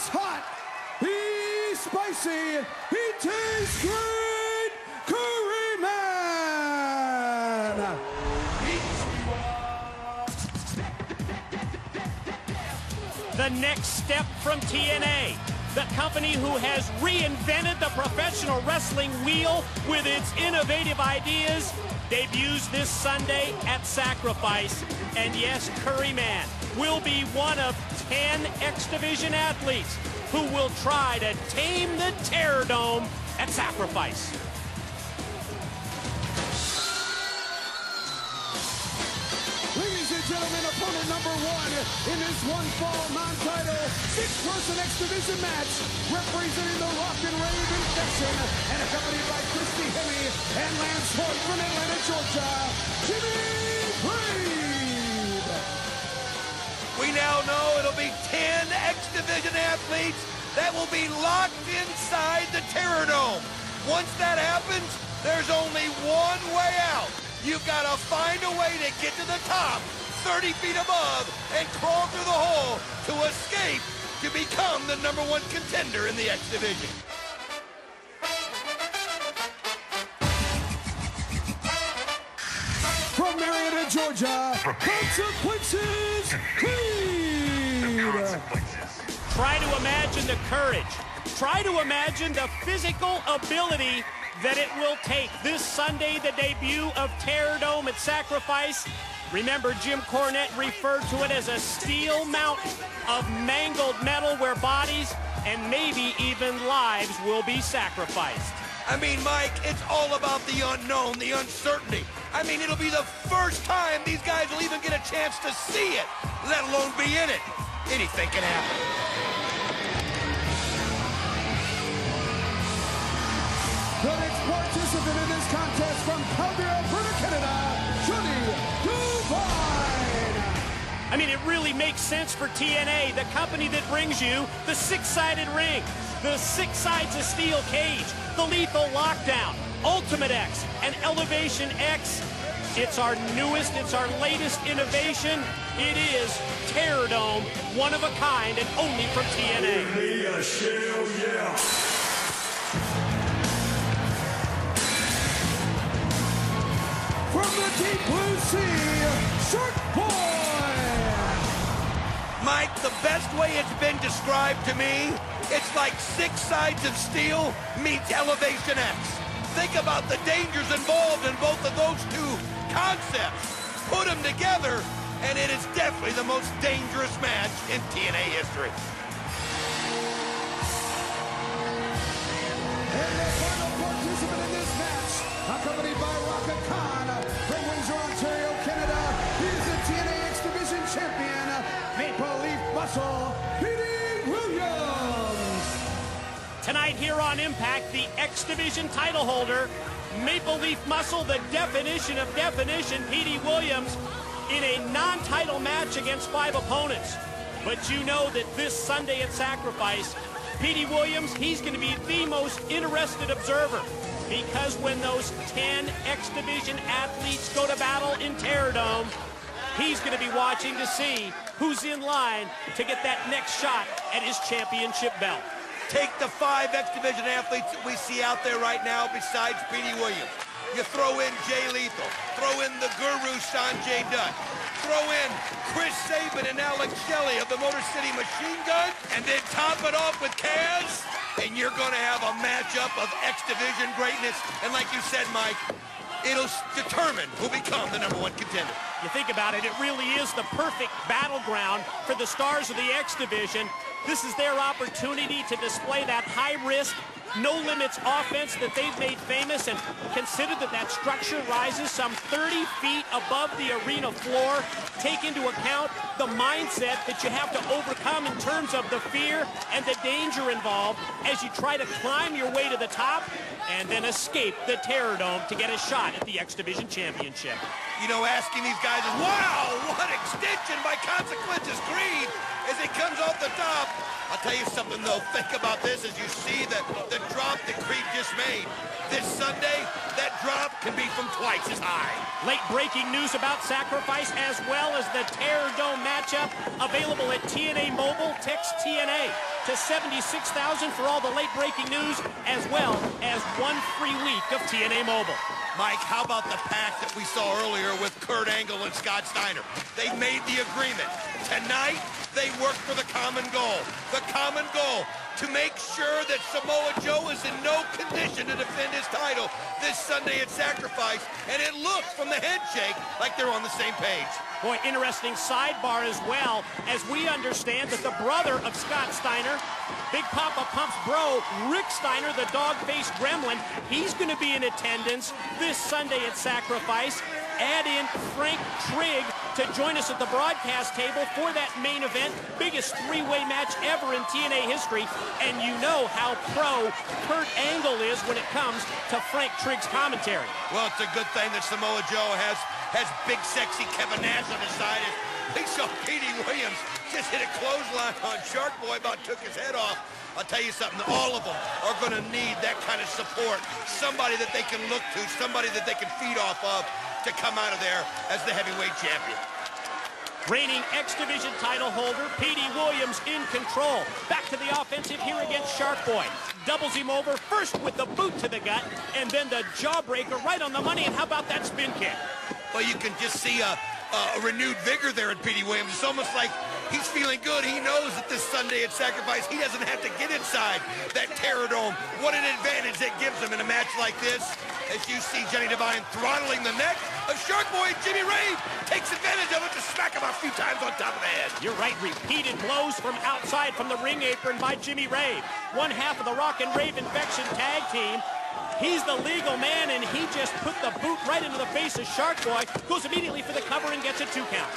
He's hot. He's spicy. He tastes great. Curry Man. The next step from TNA, the company who has reinvented the professional wrestling wheel with its innovative ideas, debuts this Sunday at Sacrifice. And yes, Curry Man will be one of 10 X Division athletes who will try to tame the Terror Dome at Sacrifice. Ladies and gentlemen, opponent number one in this one-fall non-title six-person X Division match, representing the Rock and Rave Infection and accompanied by Christy Hemme and Lance Hoyt from Atlanta, Georgia, Jimmy Reed. We now know it'll be 10 X Division athletes that will be locked inside the Terror Dome. Once that happens, there's only one way out. You've got to find a way to get to the top, 30 feet above, and crawl through the hole to escape to become the #1 contender in the X Division. From Marietta, Georgia, Consequences Creed. Try to imagine the courage. Try to imagine the physical ability that it will take this Sunday, the debut of Terror Dome at Sacrifice. Remember, Jim Cornette referred to it as a steel mountain of mangled metal where bodies and maybe even lives will be sacrificed. I mean, Mike, it's all about the unknown, the uncertainty. I mean, it'll be the first time these guys will even get a chance to see it, let alone be in it. Anything can happen. The next participant in this contest from Calgary, Alberta, Canada, Johnny Devine. I mean, it really makes sense for TNA, the company that brings you the six-sided ring, the 6 sides of steel cage, the lethal lockdown, Ultimate X, and Elevation X. It's our newest, it's our latest innovation. It is Terror Dome, one of a kind and only from TNA. From the deep blue sea, Shark Boy! Mike, the best way it's been described to me, it's like 6 sides of steel meets Elevation X. Think about the dangers involved in both of those two concepts. Put them together, and it is definitely the most dangerous match in TNA history. And the final participant in this match, accompanied by Raka Khan from Windsor, Ontario, Canada. He is the TNA X Division champion, Maple Leaf Muscle, Petey Williams. Tonight here on Impact, the X Division title holder, Maple Leaf Muscle, the definition of definition, Petey Williams, in a non-title match against 5 opponents. But you know that this Sunday at Sacrifice, Petey Williams, he's going to be the most interested observer, because when those 10 X Division athletes go to battle in Terror Dome, he's going to be watching to see who's in line to get that next shot at his championship belt. Take the 5 X Division athletes that we see out there right now besides Petey Williams. You throw in Jay Lethal, throw in the guru Sanjay Dutt, throw in Chris Sabin and Alex Shelley of the Motor City Machine Gun, and then top it off with Kaz, and you're going to have a matchup of X Division greatness. And like you said, Mike, it'll determine who'll become the #1 contender. You think about it, it really is the perfect battleground for the stars of the X Division. This is their opportunity to display that high-risk, no-limits offense that they've made famous, and consider that that structure rises some 30 feet above the arena floor. Take into account the mindset that you have to overcome in terms of the fear and the danger involved as you try to climb your way to the top and then escape the Terror Dome to get a shot at the X Division Championship. You know, asking these guys, wow, what extension by Consequences Creed as he comes off the top. I'll tell you something, though. Think about this as you see the drop that Creed just made. This Sunday, that drop can be from twice as high. Late breaking news about Sacrifice, as well as the Terror Dome matchup, available at TNA Mobile. Text TNA to $76,000 for all the late-breaking news, as well as 1 free week of TNA Mobile. Mike, how about the pact that we saw earlier with Kurt Angle and Scott Steiner? They made the agreement. Tonight, they work for the common goal. The common goal, to make sure that Samoa Joe is in no condition to defend his title this Sunday at Sacrifice. And it looks from the handshake like they're on the same page. Boy, interesting sidebar as well, as we understand that the brother of Scott Steiner, Big Papa Pump's bro, Rick Steiner, the dog-faced gremlin, he's going to be in attendance this Sunday at Sacrifice. Add in Frank Trigg to join us at the broadcast table for that main event, biggest three-way match ever in TNA history, and you know how pro Kurt Angle is when it comes to Frank Trigg's commentary. Well, it's a good thing that Samoa Joe has big, sexy Kevin Nash on his side. He saw Petey Williams just hit a clothesline on Shark Boy, about took his head off. I'll tell you something, all of them are going to need that kind of support, somebody that they can look to, somebody that they can feed off of to come out of there as the heavyweight champion. Reigning X Division title holder, Petey Williams in control. Back to the offensive here against Shark Boy. Doubles him over, first with the boot to the gut, and then the jawbreaker right on the money. And how about that spin kick? Well, you can just see a renewed vigor there in Petey Williams. It's almost like he's feeling good. He knows that this Sunday at Sacrifice, he doesn't have to get inside that Terror Dome. What an advantage that gives him in a match like this. As you see Johnny Devine throttling the neck of Shark Boy. Jimmy Rave takes advantage of it to smack him a few times on top of the head. You're right, repeated blows from outside from the ring apron by Jimmy Rave. One half of the Rock and Rave Infection tag team. He's the legal man, and he just put the boot right into the face of Shark Boy, goes immediately for the cover and gets a 2 count.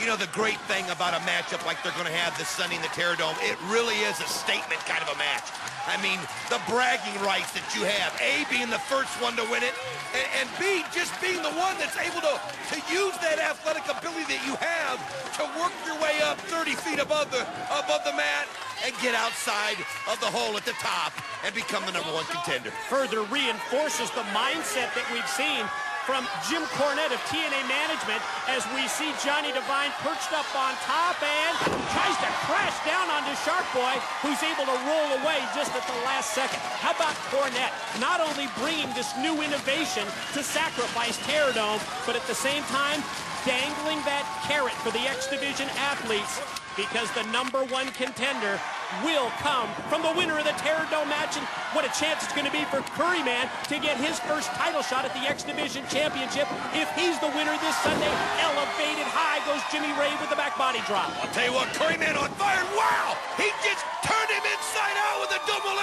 You know, the great thing about a matchup like they're going to have this Sunday in the Terror Dome, it really is a statement kind of a match. I mean, the bragging rights that you have, A, being the first one to win it, and B, just being the one that's able to use that athletic ability that you have to work your way up 30 feet above the mat and get outside of the hole at the top and become the #1 contender. Further reinforces the mindset that we've seen from Jim Cornette of TNA Management, as we see Johnny Devine perched up on top and tries to crash down onto Shark Boy, who's able to roll away just at the last second. How about Cornette not only bringing this new innovation to Sacrifice Terror Dome, but at the same time dangling that carrot for the X Division athletes, because the #1 contender will come from the winner of the Terror Dome match. And what a chance it's going to be for Curryman to get his first title shot at the X Division Championship. If he's the winner this Sunday, elevated high goes Jimmy Rave with the back body drop. I'll tell you what, Curryman on fire. Wow! He just turned him inside out with a double